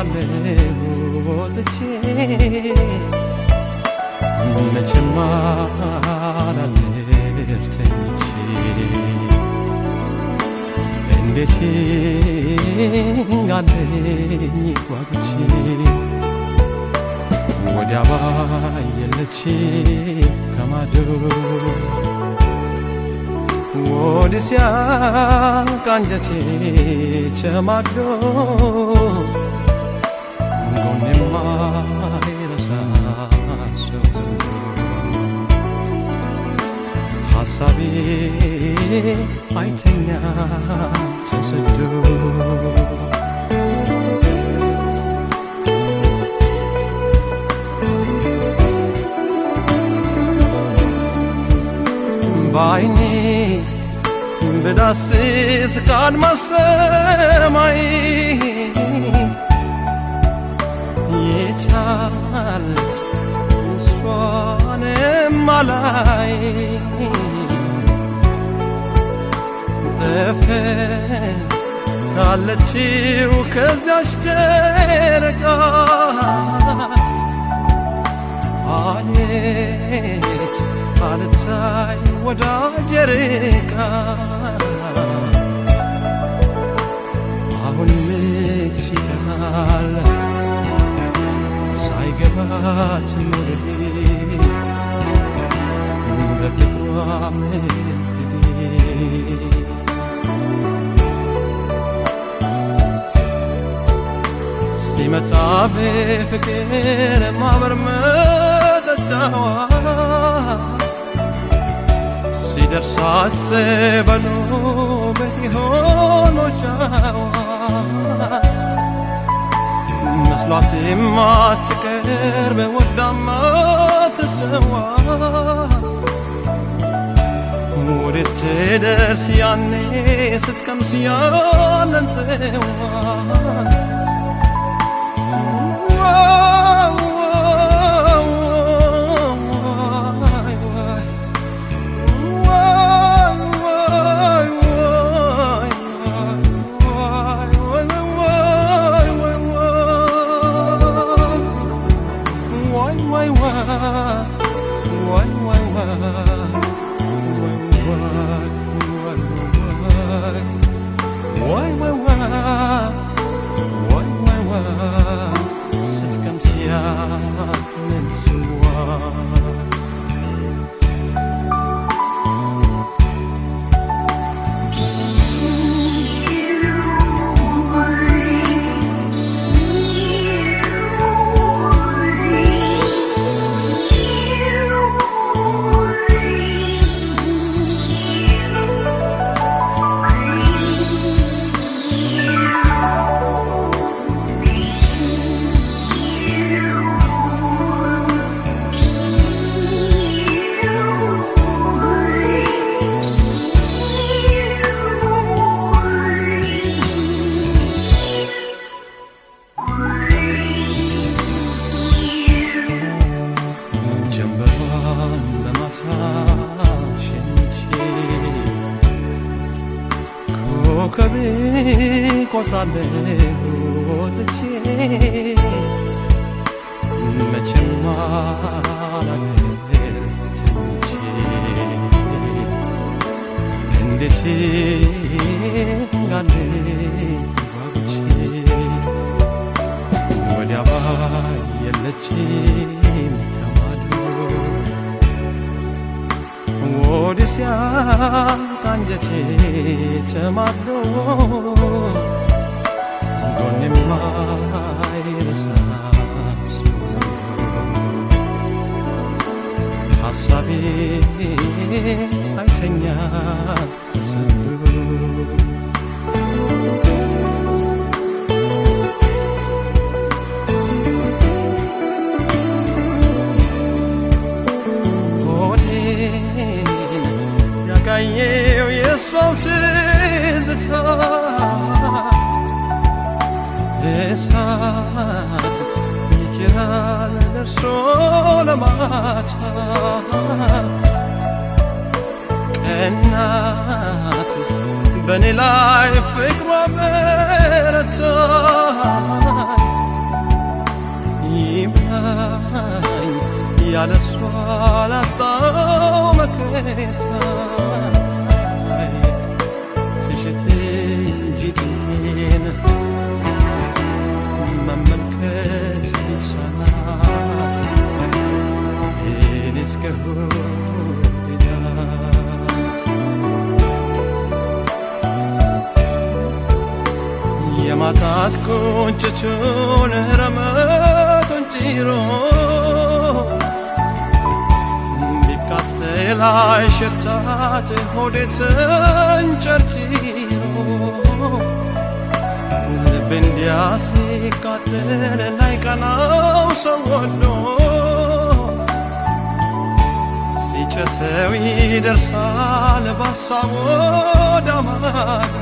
ቆጥራለሁ ወጥቼ መቼም አላድር ተኝቼ እንዴት ጋለኝ ጓጉቼ ወዲያ ባየለች ከማዶ ወዲያ ቃንጀቴ ቸማዶ ጎኔማ ይረሳ ሰው ሐሳቤ አይተኛ ተሰዶ ባይኔ በዳስስ ካድማስ ሰማይ የቻለች እሷንም አላይ ካለችው ከዚያች ጨረቃ አየች አልታይ ወዳጄ ርቃ አሁን መች ይላል ሳይገባት ኖርዴ በፍቅሯ መንገዴ ሲመጣ በፍቅር ማበር መጠጣዋ ሲደርሳት ሰበኑ ቤት ሆኖ ጫዋ መስሏትም አትቀርብ ወዳማ ትሰዋ ወዴት ትደርስ ያኔ ስትቀምስ ያለን ተዋ ኮከቤ ቆጥራለሁ ወጥቼ መቼም አላድር ተኝቼ እንዴት ጋለኝ ጓጉቼ ወዲያ ባየለችም ከማዶ ወዲያ ቃንጀቴ ቸማዶ ጎኔማ ይረሳ ሐሳቤ አይተኛ ተሰዶ ሲያቃኘው የሷው ትዝታ እሳት ይችላል ደርሶ ለማታ ቀናት በኔ ላይ ፍቅሯ በረታ ገባኝ ያለሷ ላጣው መከታ ሽሽት እንጂ ጭንቄን መመልከት ይሳናት እኔስ ከሆድናት የማታት ቁንጭቹን ረመቱን ጭሮ ቢቃጠል አይሸታት ሆዴ ተንጨርጭሮ ልብ እንዲያ ሲቃጠል ላይቀናው ሰው ወዶ ሲጨሰው ይደርሳል በሀሳቡ ወደ ማዶ